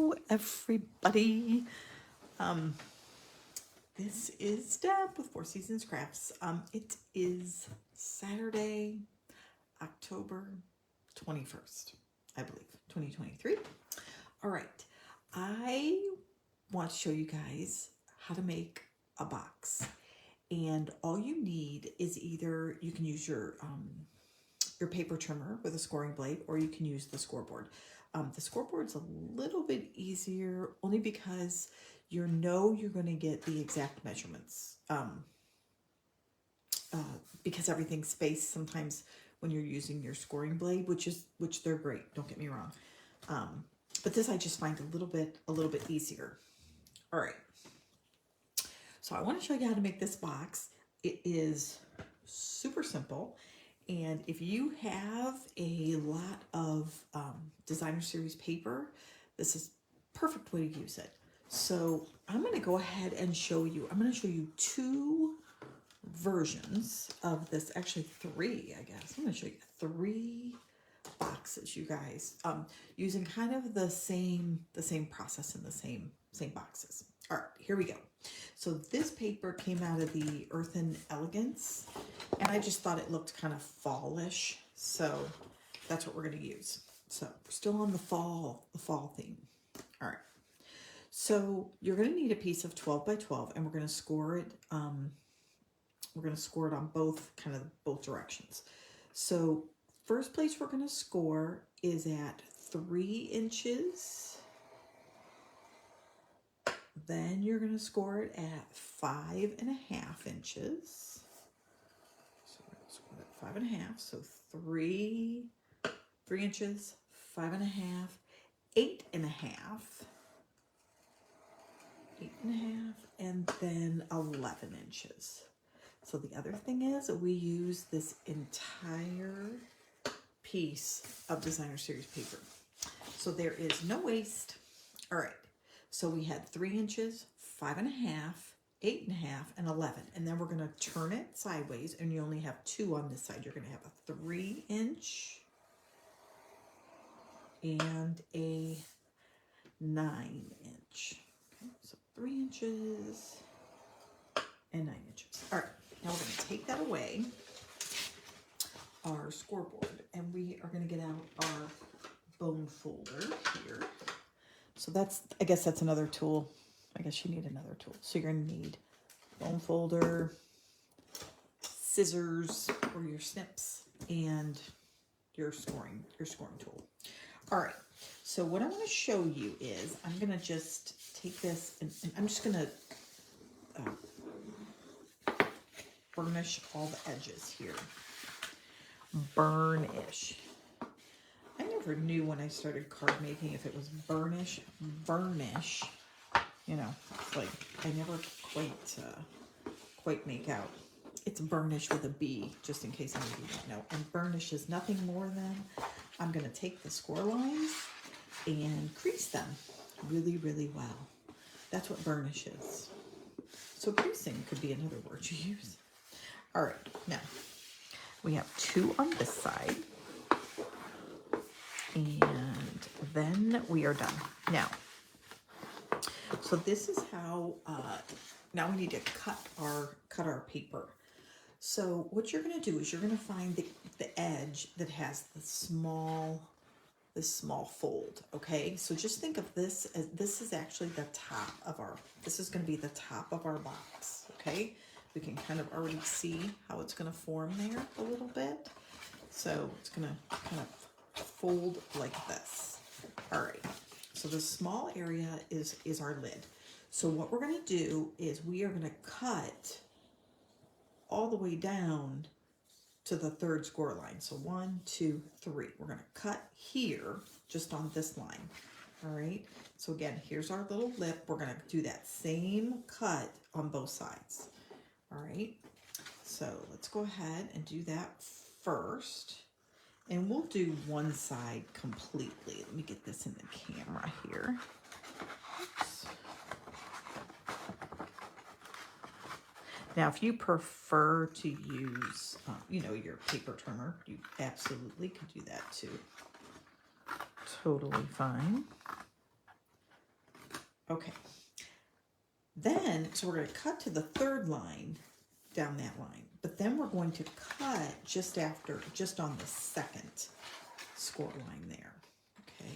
Hello, everybody. This is Deb with Four Seasons Crafts. It is Saturday, October 21st, I believe, 2023. All right, I want to show you guys how to make a box. And all you need is either you can use your paper trimmer with a scoring blade, or you can use the scoreboard. The scoreboard's a little bit easier only because you're going to get the exact measurements. Because everything's spaced sometimes when you're using your scoring blade, which they're great. Don't get me wrong. But this I just find a little bit easier. All right. So I want to show you how to make this box. It is super simple. And if you have a lot of designer series paper, this is a perfect way to use it. So I'm going to go ahead and show you. I'm going to show you two versions of this. Actually, three, I guess. I'm going to show you three boxes, you guys, using kind of the same process in the same boxes. All right, here we go. So this paper came out of the Earthen Elegance, and I just thought it looked kind of fallish, so that's what we're going to use. So we're still on the fall theme. All right. So you're going to need a piece of 12 by 12, and we're going to score it. We're going to score it on both directions. So first place we're going to score is at 3 inches. Then you're going to score it at 5.5 inches. So we're going to score it at 5.5. So 3 inches, 5.5, 8.5, 8.5, and then 11 inches. So the other thing is we use this entire piece of designer series paper. So there is no waste. All right. So we had 3 inches, 5.5, 8.5, and 11. And then we're going to turn it sideways, and you only have 2 on this side. You're going to have a 3-inch and a 9-inch. Okay, so 3 inches and 9 inches. All right, now we're going to take that away, our scoreboard, and we are going to get out our bone folder here. So I guess that's another tool. I guess you need another tool. So you're going to need bone folder, scissors or your snips, and your scoring tool. All right. So what I want to show you is I'm going to just take this and I'm just going to burnish all the edges here. Burnish. I never knew when I started card making if it was burnish, you know, like I never quite make out. It's burnish with a B, just in case any of you don't know. And burnish is nothing more than I'm going to take the score lines and crease them really, really well. That's what burnish is. So creasing could be another word you use. All right, now we have 2 on this side. And then we are done. Now, so this is how, now we need to cut our paper. So what you're going to do is you're going to find the edge that has this small fold, okay? So just think of this as, this is actually the top of this is going to be the top of our box, okay? We can kind of already see how it's going to form there a little bit. So it's going to kind of fold like this. All right, so the small area is our lid. So what we're going to do is we are going to cut all the way down to the 3rd score line. So 1, 2, 3. We're going to cut here just on this line. All right, so again, here's our little lip. We're going to do that same cut on both sides. All right, so let's go ahead and do that first. And we'll do one side completely. Let me get this in the camera here. Oops. Now, if you prefer to use, you know, your paper trimmer, you absolutely could do that too. Totally fine. Okay. Then, so we're going to cut to the third line down that line, but then we're going to cut just on the second score line there. Okay.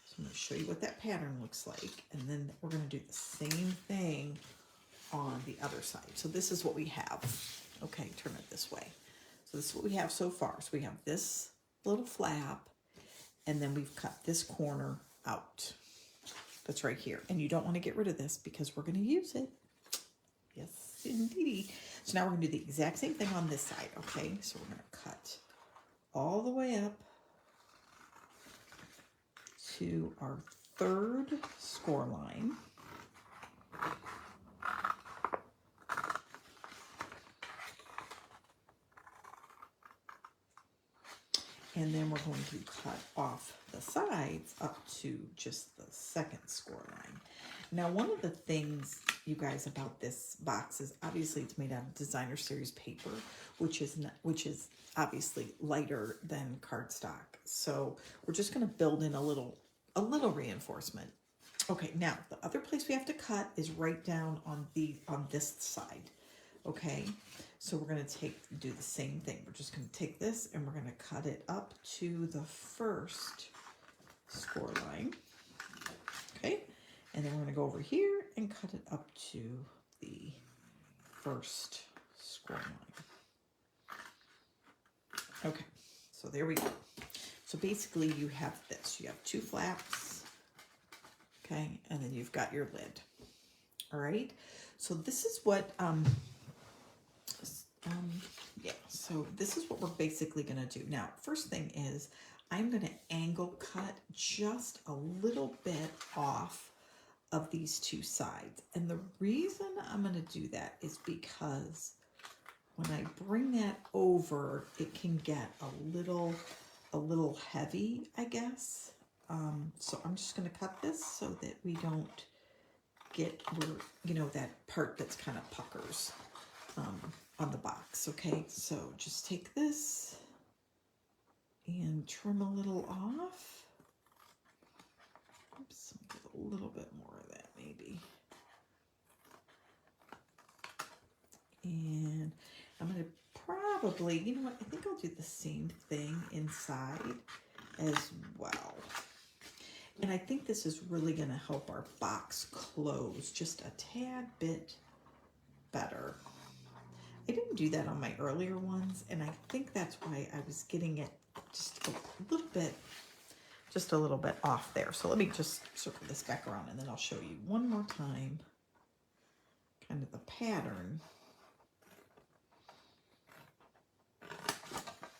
So I'm going to show you what that pattern looks like, and then we're going to do the same thing on the other side. So this is what we have. Okay, turn it this way. So this is what we have so far. So we have this little flap, and then we've cut this corner out. That's right here. And you don't want to get rid of this because we're going to use it. Yes, indeed. So now we're going to do the exact same thing on this side, okay? So we're going to cut all the way up to our third score line. And then we're going to cut off the sides up to just the second score line. Now, one of the things, you guys, about this box is obviously it's made out of designer series paper, which is obviously lighter than cardstock. So we're just going to build in a little reinforcement. Okay, now the other place we have to cut is right down on this side. Okay, so we're going to do the same thing. We're just going to take this and we're going to cut it up to the first score line. Okay, and then we're going to go over here and cut it up to the first score line. Okay, so there we go. So basically you have this. You have two flaps, okay, and then you've got your lid. All right, so this is what... so this is what we're basically going to do. Now, first thing is I'm going to angle cut just a little bit off of these two sides. And the reason I'm going to do that is because when I bring that over, it can get a little heavy, I guess. So I'm just going to cut this so that we don't get, that part that's kind of puckers. On the box, okay? So just take this and trim a little off. Oops, get a little bit more of that maybe. And I'm going to probably, you know what, I think I'll do the same thing inside as well. And I think this is really going to help our box close just a tad bit better. I didn't do that on my earlier ones, and I think that's why I was getting it just a little bit off there. So let me just circle this back around, and then I'll show you one more time kind of the pattern.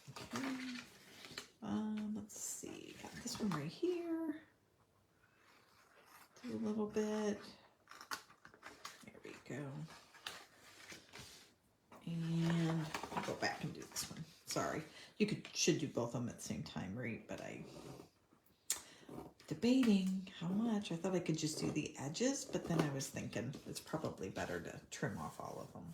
Okay. Let's see. Got this one right here. Do a little bit. There we go. And I'll go back and do this one. Sorry. You should do both of them at the same time, right? But I'm debating how much. I thought I could just do the edges, but then I was thinking it's probably better to trim off all of them.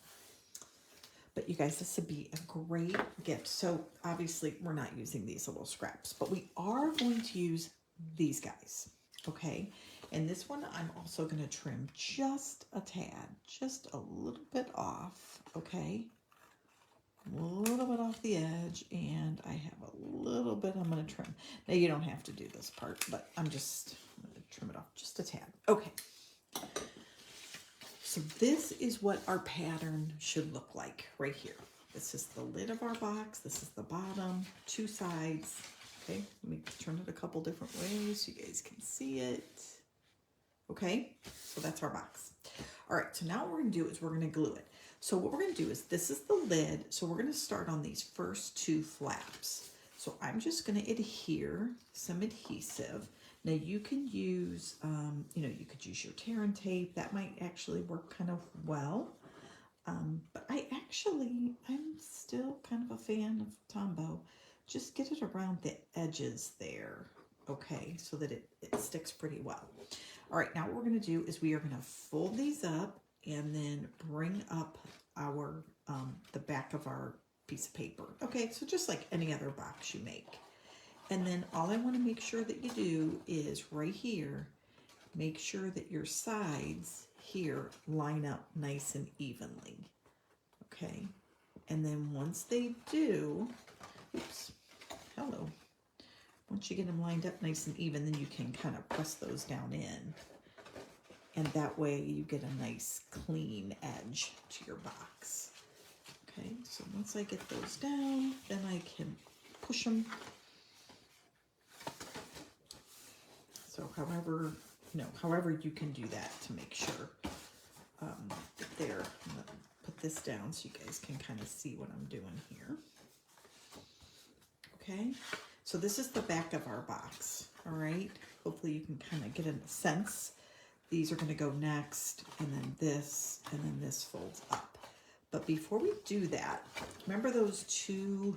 But you guys, this would be a great gift. So obviously we're not using these little scraps, but we are going to use these guys, okay? And this one I'm also going to trim just a tad, just a little bit off, okay? A little bit off the edge, and I have a little bit I'm going to trim. Now, you don't have to do this part, but I'm going to trim it off just a tad. Okay. So this is what our pattern should look like right here. This is the lid of our box. This is the bottom, two sides. Okay, let me turn it a couple different ways so you guys can see it. Okay, so that's our box. All right, so now what we're going to do is we're going to glue it. So what we're going to do is this is the lid. So we're going to start on these first two flaps. So I'm just going to adhere some adhesive. Now you can use, you could use your tear and tape. That might actually work kind of well. But I'm still kind of a fan of Tombow. Just get it around the edges there, okay, so that it sticks pretty well. All right, now what we're going to do is we are going to fold these up and then bring up our the back of our piece of paper. Okay, so just like any other box you make. And then all I want to make sure that you do is right here make sure that your sides here line up nice and evenly. Okay, and then once they do, oops, hello. Once you get them lined up nice and even, then you can kind of press those down in. And that way you get a nice clean edge to your box. Okay, so once I get those down, then I can push them. So however you can do that to make sure that they're, I'm gonna put this down so you guys can kind of see what I'm doing here. Okay, so this is the back of our box, all right? Hopefully you can kind of get a sense. These are going to go next, and then this folds up. But before we do that, remember those two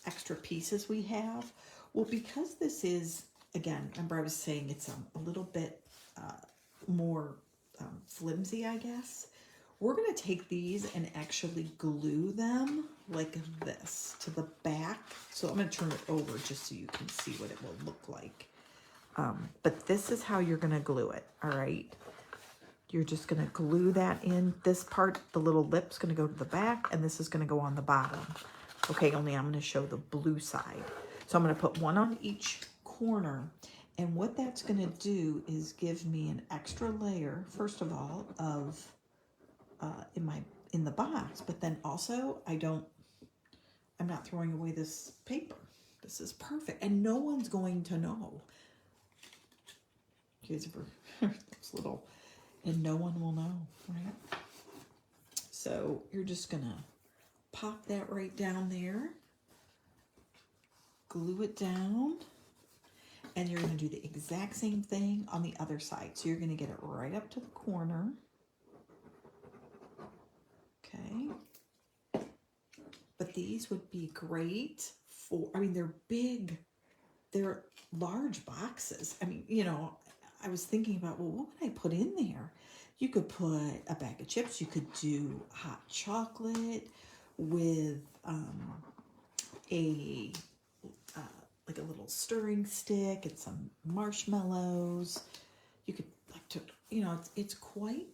extra pieces we have? Well, because this is, again, remember I was saying it's a little bit more flimsy, I guess. We're going to take these and actually glue them like this to the back. So I'm going to turn it over just so you can see what it will look like. But this is how you're going to glue it, all right? You're just going to glue that in. This part, the little lip's going to go to the back, and this is going to go on the bottom. Okay, only I'm going to show the blue side. So I'm going to put one on each corner, and what that's going to do is give me an extra layer, first of all, of in the box, but then also I'm not throwing away this paper. This is perfect, and no one's going to know. You guys ever those little, and no one will know, right? So you're just gonna pop that right down there, glue it down, and you're gonna do the exact same thing on the other side. So you're gonna get it right up to the corner. Okay. But these would be great for, I mean, they're big, they're large boxes. I mean, you know, I was thinking about, well, what would I put in there? You could put a bag of chips. You could do hot chocolate with like a little stirring stick and some marshmallows. You could you know, it's quite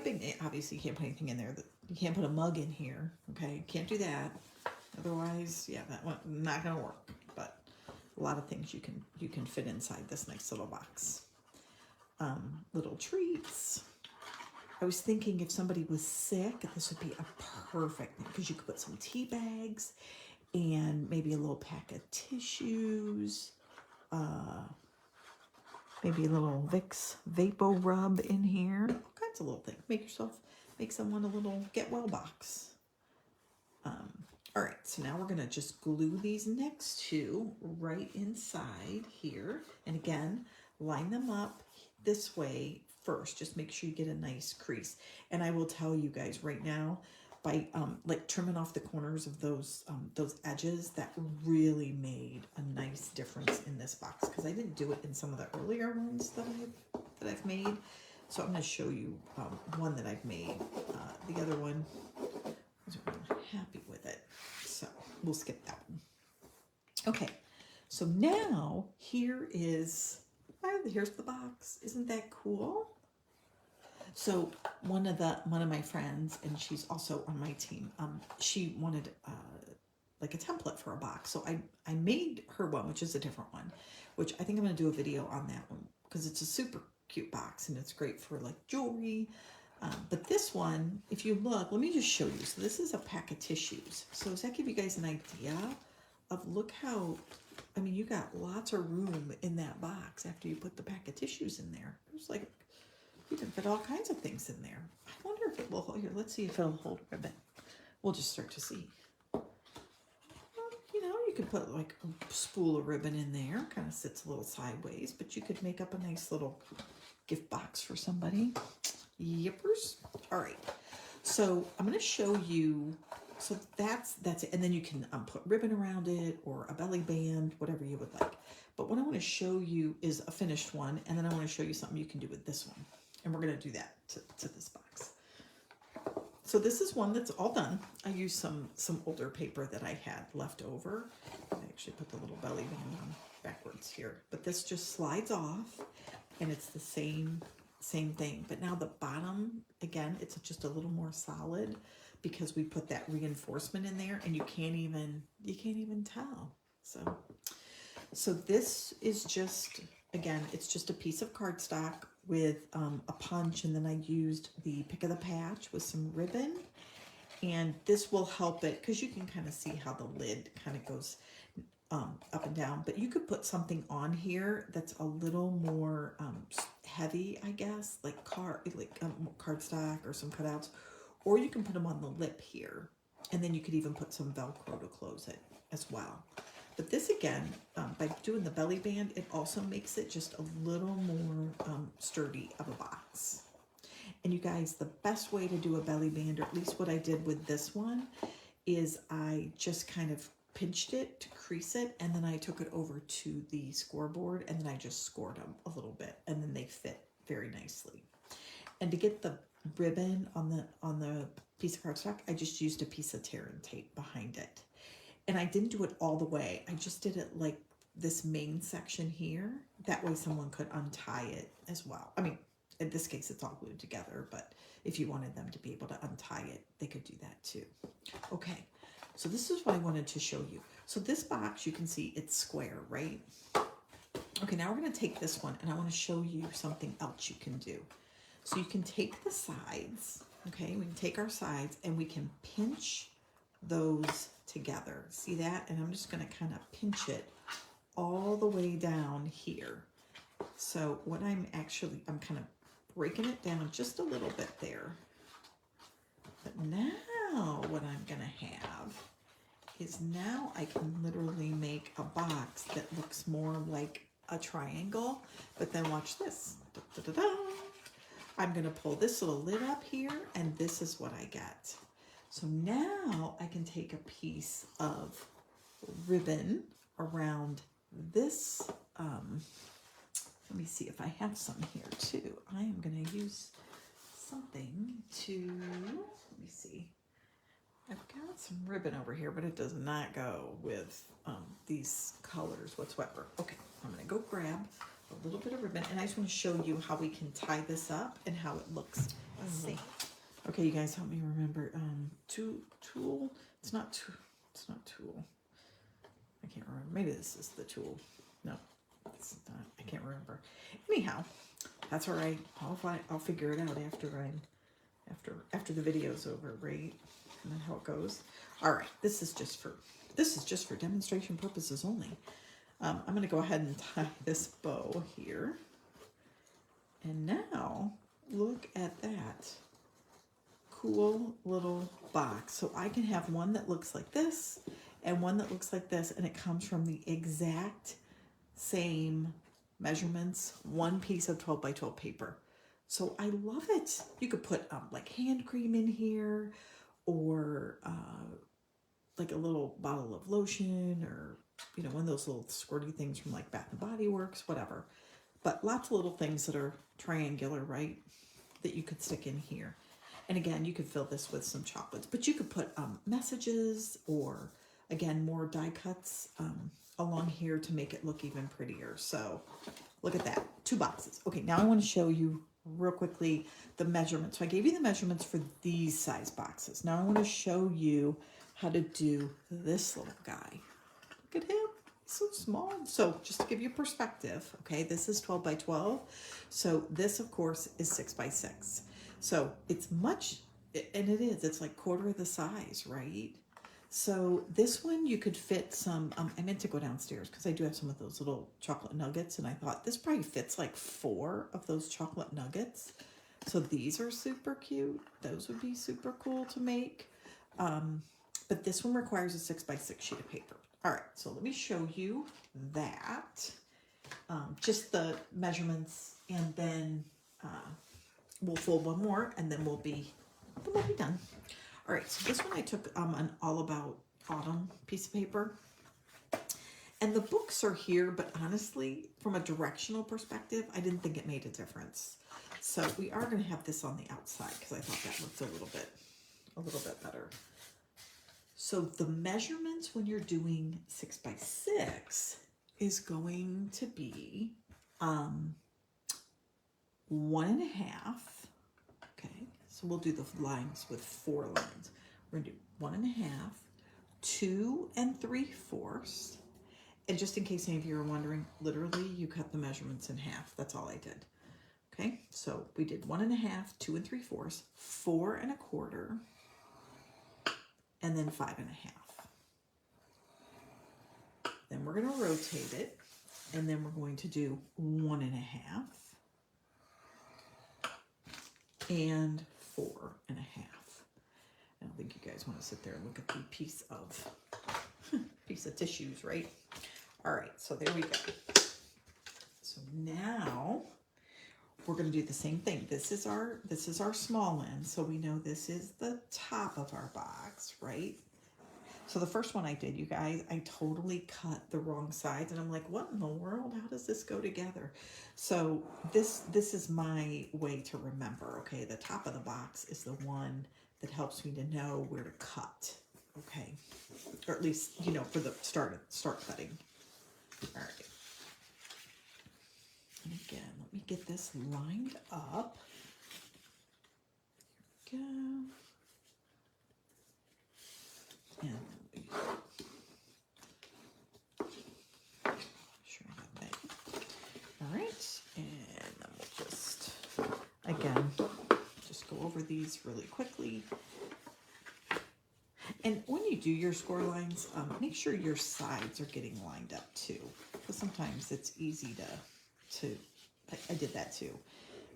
big. Obviously, you can't put anything in there. You can't put a mug in here. Okay, can't do that. Otherwise, yeah, that one not gonna work. But a lot of things you can fit inside this nice little box. Little treats. I was thinking if somebody was sick, this would be a perfect thing because you could put some tea bags and maybe a little pack of tissues, maybe a little Vicks Vapo Rub in here, all kinds of little things. Make someone a little get well box. All right, so now we're gonna just glue these next two right inside here. And again, line them up this way first. Just make sure you get a nice crease. And I will tell you guys right now, by like trimming off the corners of those edges, that really made a nice difference in this box, because I didn't do it in some of the earlier ones that I've made. So I'm going to show you one that I've made. The other one, I wasn't really happy with it, so we'll skip that one. Okay, so now here's the box. Isn't that cool? So one of my friends, and she's also on my team, she wanted like a template for a box. So I made her one, which is a different one, which I think I'm going to do a video on that one because it's a super cute box and it's great for like jewelry. But this one, if you look, let me just show you. So this is a pack of tissues. So does that give you guys an idea of look how, I mean, you got lots of room in that box after you put the pack of tissues in there. There's like, you can fit all kinds of things in there. I wonder if it will hold. Here, let's see if it'll hold ribbon. We'll just start to see. You know, you could put like a spool of ribbon in there. Kind of sits a little sideways, but you could make up a nice little gift box for somebody. Yippers. All right. So I'm going to show you. So that's it. And then you can put ribbon around it or a belly band, whatever you would like. But what I want to show you is a finished one. And then I want to show you something you can do with this one. And we're going to do that to this box. So this is one that's all done. I used some older paper that I had left over. I actually put the little belly band on backwards here. But this just slides off. and it's the same thing. But now the bottom, again, it's just a little more solid because we put that reinforcement in there, and you can't even tell. So this is just, again, it's just a piece of cardstock with a punch, and then I used the pick of the patch with some ribbon, and this will help it because you can kind of see how the lid kind of goes up and down. But you could put something on here that's a little more heavy, I guess, like cardstock or some cutouts, or you can put them on the lip here, and then you could even put some Velcro to close it as well. But this, again, by doing the belly band, it also makes it just a little more sturdy of a box. And you guys, the best way to do a belly band, or at least what I did with this one, is I just kind of pinched it to crease it, and then I took it over to the scoreboard, and then I just scored them a little bit, and then they fit very nicely. And to get the ribbon on the piece of cardstock, I just used a piece of tear and tape behind it. And I didn't do it all the way. I just did it like this main section here. That way someone could untie it as well. I mean, in this case, it's all glued together, but if you wanted them to be able to untie it, they could do that too. Okay, so this is what I wanted to show you. So this box, you can see it's square, right? Okay, now we're gonna take this one, and I wanna show you something else you can do. So you can take the sides, okay? We can take our sides, and we can pinch those together. See that? And I'm just going to kind of pinch it all the way down here. So what I'm kind of breaking it down just a little bit there. But now what I'm going to have is, now I can literally make a box that looks more like a triangle. But then watch this. Da, da, da, da. I'm going to pull this little lid up here, and this is what I get. So now I can take a piece of ribbon around this. Let me see if I have some here too. I am going to use something to, let me see. I've got some ribbon over here, but it does not go with these colors whatsoever. Okay, I'm going to go grab a little bit of ribbon, and I just want to show you how we can tie this up and how it looks. Let's see. Okay, you guys, help me remember. Tool. It's not tool. I can't remember. Maybe this is the tool. No, it's not. I can't remember. Anyhow, that's all right. I'll figure it out after the video's over, right? And then how it goes. All right. This is just for demonstration purposes only. I'm going to go ahead and tie this bow here. And now look at that cool little box. So I can have one that looks like this and one that looks like this, and it comes from the exact same measurements, one piece of 12 by 12 paper. So I love it. You could put like hand cream in here, or like a little bottle of lotion, or one of those little squirty things from like Bath and Body Works, whatever. But lots of little things that are triangular, right, that you could stick in here. And again, you could fill this with some chocolates, but you could put messages, or again, more die cuts along here to make it look even prettier. So look at that, 2 boxes. Okay, now I want to show you real quickly the measurements. So I gave you the measurements for these size boxes. Now I want to show you how to do this little guy. Look at him, he's so small. So just to give you perspective, okay, this is 12 by 12. So this, of course, is 6 by 6. So it's much, and it's like quarter of the size, right? So this one you could fit some, I meant to go downstairs because I do have some of those little chocolate nuggets, and I thought this probably fits like 4 of those chocolate nuggets. So these are super cute. Those would be super cool to make. But this one requires a 6 by 6 sheet of paper. All right, so let me show you that. Just the measurements, and then we'll fold one more, and then we'll be done. All right, so this one I took an All About Autumn piece of paper. And the books are here, but honestly, from a directional perspective, I didn't think it made a difference. So we are going to have this on the outside because I thought that looked a little bit better. So the measurements when you're doing 6 by 6 is going to be 1.5. Okay, so we'll do the lines with 4 lines. We're gonna do 1.5, 2 3/4. And just in case any of you are wondering, literally you cut the measurements in half. That's all I did. Okay, so we did 1.5, 2 3/4, 4 1/4, and then 5.5. Then we're going to rotate it, and then we're going to do 1.5 and 4.5. I don't think you guys want to sit there and look at the piece of tissues, right? All right, so there we go. So now we're going to do the same thing. This is our small end, so we know this is the top of our box, right? So the first one I did, you guys, I totally cut the wrong sides, and I'm like, what in the world? How does this go together? So this is my way to remember, okay? The top of the box is the one that helps me to know where to cut, okay? Or at least, you know, for the start cutting. All right. And again, let me get this lined up. Here we go. And sure I got that. All right, and then we'll just, again, just go over these really quickly. And when you do your score lines, make sure your sides are getting lined up too, because sometimes it's easy I did that too,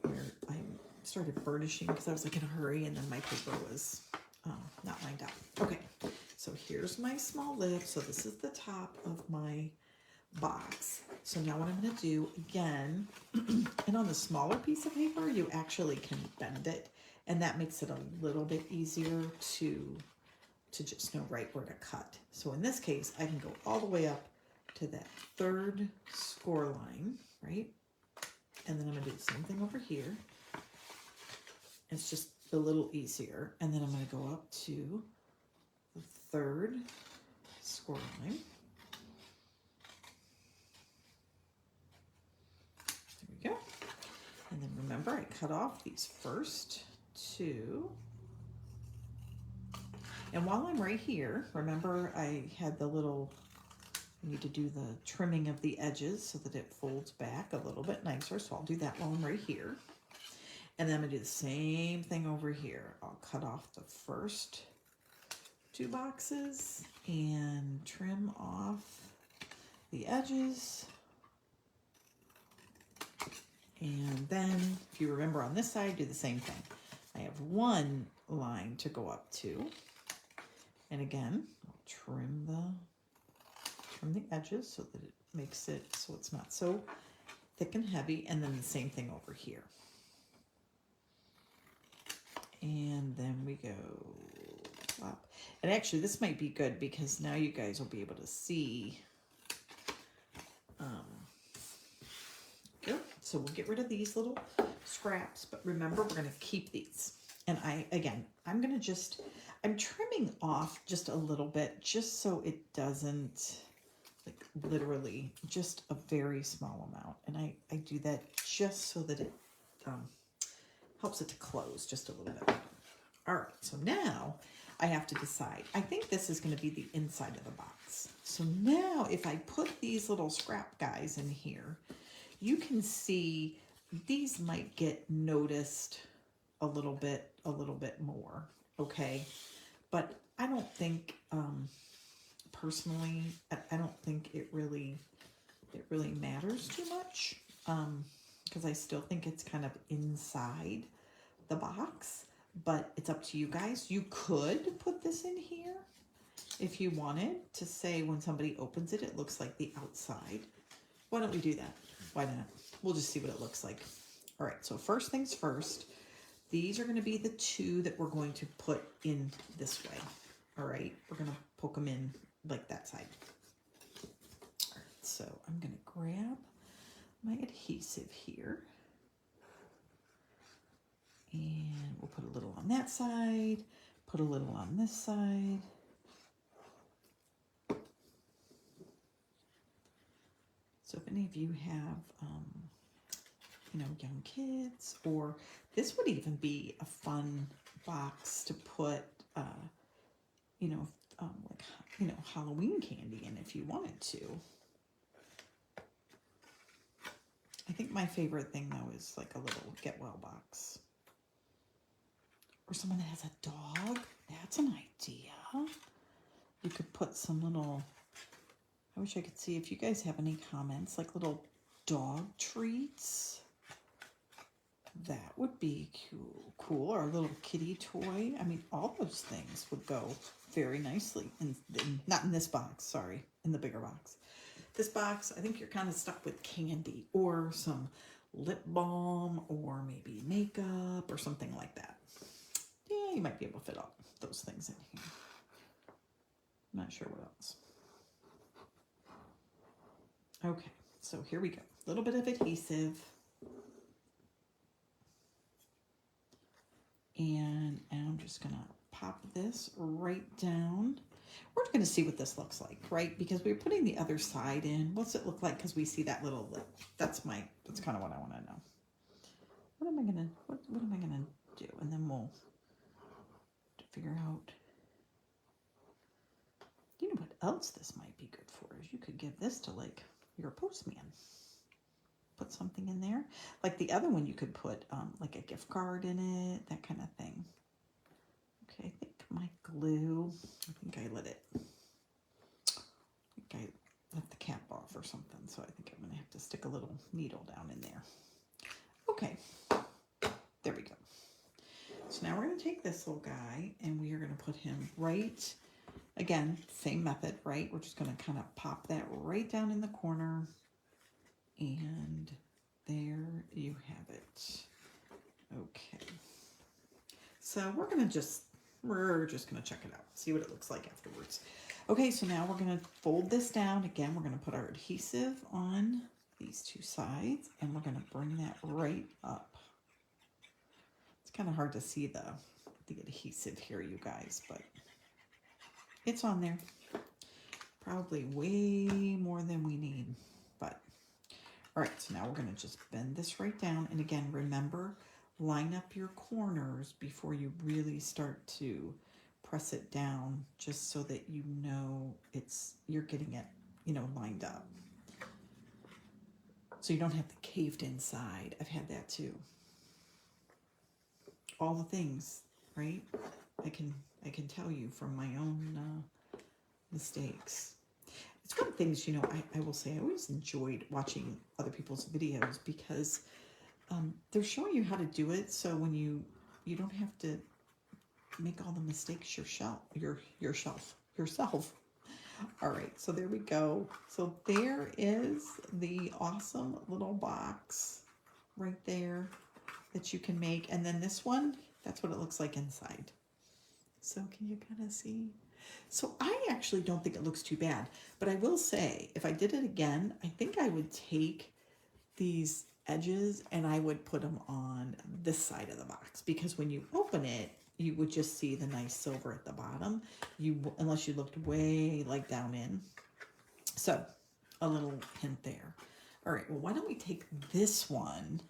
where I started burnishing because I was like in a hurry, and then my paper was not lined up. Okay, so here's my small lip. So this is the top of my box. So now what I'm going to do again, and on the smaller piece of paper, you actually can bend it, and that makes it a little bit easier to just know right where to cut. So in this case, I can go all the way up to that 3rd score line, right? And then I'm going to do the same thing over here. It's just a little easier. And then I'm going to go up to the 3rd score line. There we go. And then remember, I cut off these first 2. And while I'm right here, remember I had the little, I need to do the trimming of the edges so that it folds back a little bit nicer. So I'll do that while I'm right here. And then I'm gonna do the same thing over here. I'll cut off the first 2 boxes and trim off the edges. And then, if you remember on this side, do the same thing. I have 1 line to go up to. And again, I'll trim the edges so that it makes it so it's not so thick and heavy. And then the same thing over here. And then we go up. And actually, this might be good because now you guys will be able to see. Good. So we'll get rid of these little scraps, but remember, we're going to keep these. And I'm trimming off just a little bit, just so it doesn't, like literally just a very small amount. And I do that just so that it helps it to close just a little bit. All right, so now I have to decide. I think this is going to be the inside of the box. So now if I put these little scrap guys in here, you can see these might get noticed a little bit more, okay? But I don't think, personally, I don't think it really matters too much, because I still think it's kind of inside the box, but it's up to you guys. You could put this in here if you wanted to say when somebody opens it, it looks like the outside. Why don't we do that? Why not? We'll just see what it looks like. All right, so first things first, these are going to be the 2 that we're going to put in this way. All right, we're going to poke them in like that side. All right, so I'm going to grab my adhesive here. And we'll put a little on that side, put a little on this side. So if any of you have you know, young kids, or this would even be a fun box to put, you know, like, you know, Halloween candy in if you wanted to. I think my favorite thing though is like a little get well box. Or someone that has a dog. That's an idea. You could put some little, I wish I could see if you guys have any comments, like little dog treats. That would be cool. Or a little kitty toy. I mean, all those things would go very nicely. Not in this box, sorry, in the bigger box. This box, I think you're kind of stuck with candy or some lip balm or maybe makeup or something like that. Yeah, you might be able to fit all those things in here. I'm not sure what else. Okay, so here we go. A little bit of adhesive. And I'm just going to pop this right down. We're going to see what this looks like, right? Because we're putting the other side in. What's it look like? Because we see that little lip. That's kind of what I want to know. What am I going to do? And then we'll figure out, you know what else this might be good for is you could give this to like your postman. Put something in there. Like the other one you could put like a gift card in it, that kind of thing. Okay, I think my glue, I think I let the cap off or something, so I think I'm going to have to stick a little needle down in there. Okay, there we go. So now we're going to take this little guy and we are going to put him right, again, same method, right? We're just going to kind of pop that right down in the corner, and there you have it. Okay, so we're just going to check it out, see what it looks like afterwards. Okay, so now we're going to fold this down. Again, we're going to put our adhesive on these two sides, and we're going to bring that right up. It's kind of hard to see the adhesive here, you guys, but it's on there. Probably way more than we need, but all right, so now we're going to just bend this right down. And again, remember, line up your corners before you really start to press it down, just so that you know you're getting it, you know, lined up. So you don't have the caved inside. I've had that too. All the things, right? I can tell you from my own mistakes. It's one of the things, you know, I will say I always enjoyed watching other people's videos because they're showing you how to do it, so when you don't have to make all the mistakes yourself. All right, so there we go. So there is the awesome little box right there that you can make. And then this one, that's what it looks like inside. So can you kind of see? So I actually don't think it looks too bad, but I will say if I did it again, I think I would take these edges and I would put them on this side of the box, because when you open it, you would just see the nice silver at the bottom, unless you looked way like down in. So a little hint there. All right, well, why don't we take this one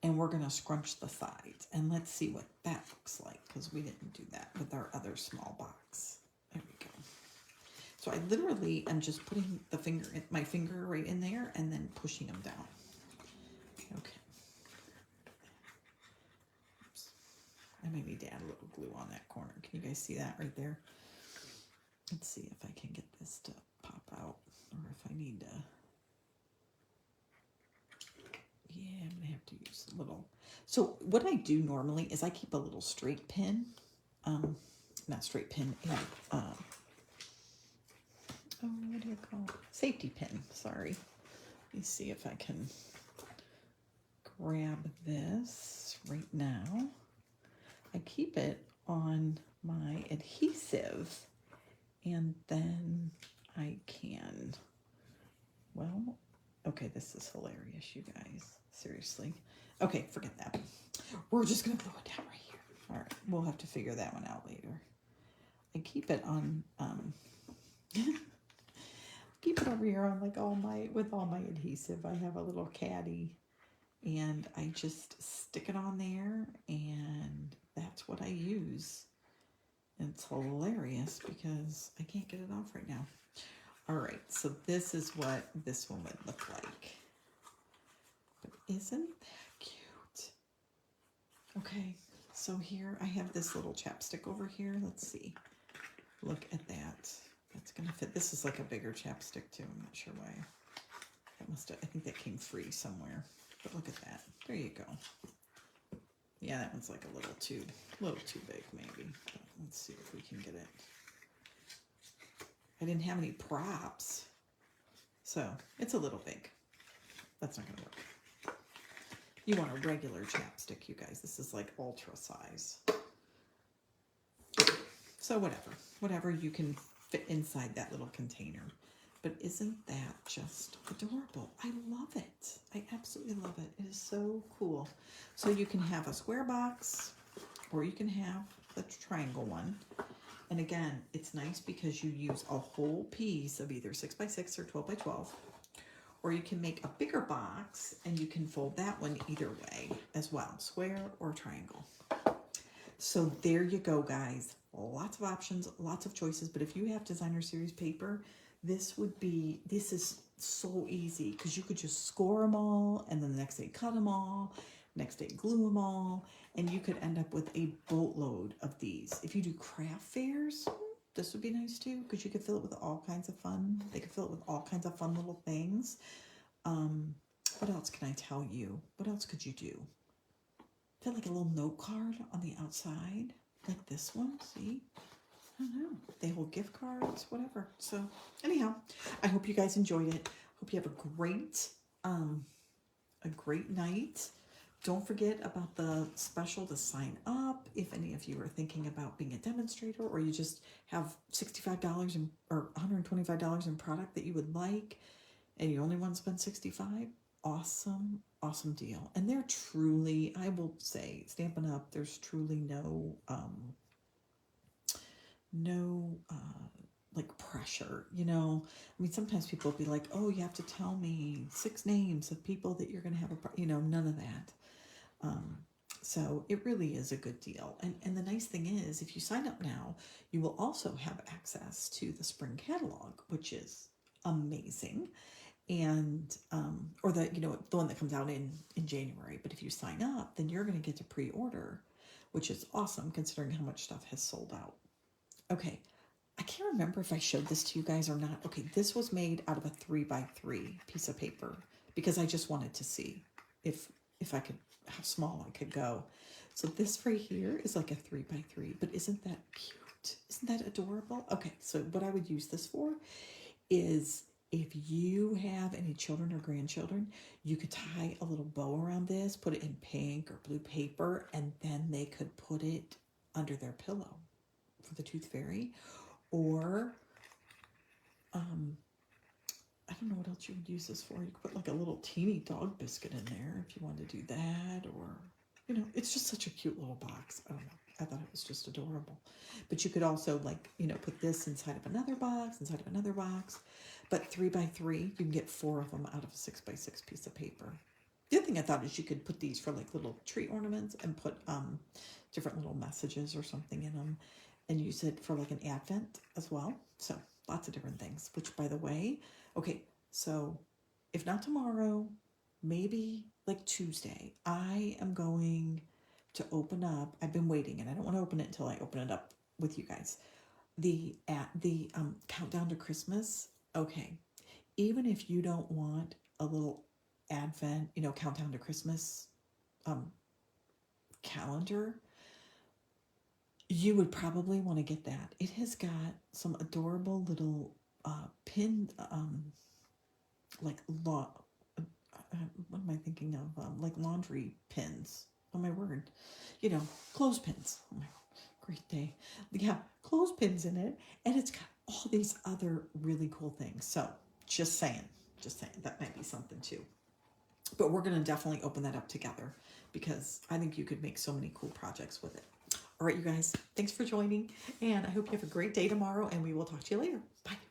and we're going to scrunch the sides, and let's see what that looks like, because we didn't do that with our other small box. There we go. So I literally am just putting my finger right in there and then pushing them down. Okay. Oops. I may need to add a little glue on that corner. Can you guys see that right there? Let's see if I can get this to pop out, or if I need to. Yeah, I'm gonna have to use a little. So what I do normally is I keep a little straight pin, not straight pin, oh, what do you call it? Safety pin, sorry. Let me see if I can grab this right now. I keep it on my adhesive, and then I can, well, okay, this is hilarious, you guys. Seriously. Okay, forget that. We're just going to throw it down right here. All right, we'll have to figure that one out later. I keep it on, keep it over here on like with all my adhesive. I have a little caddy, and I just stick it on there, and that's what I use. And it's hilarious because I can't get it off right now. All right, so this is what this one would look like. But isn't that cute? Okay, so here I have this little chapstick over here. Let's see. Look at that. That's gonna fit. This is like a bigger chapstick too. I'm not sure why. That must have, I think that came free somewhere. But look at that. There you go. Yeah, that one's like a little too big maybe. But let's see if we can get it. I didn't have any props, so it's a little big. That's not gonna work. You want a regular chapstick, you guys. This is like ultra size. So whatever you can fit inside that little container. But isn't that just adorable? I love it. I absolutely love it. It is so cool. So you can have a square box, or you can have the triangle one. And again, it's nice because you use a whole piece of either 6x6 or 12x12. Or you can make a bigger box and you can fold that one either way as well, square or triangle. So there you go, guys. Lots of options, lots of choices. But if you have designer series paper, this is so easy because you could just score them all and then the next day cut them all, next day glue them all, and you could end up with a boatload of these. If you do craft fairs, this would be nice too because you could fill it with all kinds of fun. They could fill it with all kinds of fun little things. What else can I tell you? What else could you do? Fit like a little note card on the outside, like this one, see? I don't know. They hold gift cards, whatever. So anyhow, I hope you guys enjoyed it. Hope you have a great night. Don't forget about the special to sign up if any of you are thinking about being a demonstrator, or you just have $65 or $125 in product that you would like and you only want to spend $65. Awesome deal. And they're truly, I will say, Stampin' Up, there's truly no like pressure, you know. I mean, sometimes people will be like, oh, you have to tell me 6 names of people that you're going to have none of that. So it really is a good deal. And the nice thing is, if you sign up now, you will also have access to the spring catalog, which is amazing. And or the one that comes out in January. But if you sign up, then you're going to get to pre-order, which is awesome considering how much stuff has sold out. Okay, I can't remember if I showed this to you guys or not. Okay, this was made out of a 3x3 piece of paper because I just wanted to see if I could, how small I could go. So this right here is like a 3x3, but isn't that cute? Isn't that adorable? Okay, so what I would use this for is, if you have any children or grandchildren, you could tie a little bow around this, put it in pink or blue paper, and then they could put it under their pillow for the Tooth Fairy. Or, I don't know what else you would use this for. You could put like a little teeny dog biscuit in there if you wanted to do that. Or, it's just such a cute little box. I don't know. I thought it was just adorable. But you could also put this inside of another box, But 3x3, you can get 4 of them out of a 6x6 piece of paper. The other thing I thought is you could put these for like little tree ornaments and put different little messages or something in them, and use it for like an advent as well. So lots of different things, which, by the way, okay, so if not tomorrow, maybe like Tuesday, I am going to open up, I've been waiting and I don't want to open it until I open it up with you guys, the countdown to Christmas. Okay, even if you don't want a little advent, countdown to Christmas calendar, you would probably want to get that. It has got some adorable little pinned, what am I thinking of? Like laundry pins. Oh my word. Clothespins. Oh my great day. Yeah, clothespins in it. And it's got all these other really cool things. So just saying, that might be something too. But we're going to definitely open that up together because I think you could make so many cool projects with it. All right, you guys, thanks for joining. And I hope you have a great day tomorrow, and we will talk to you later. Bye.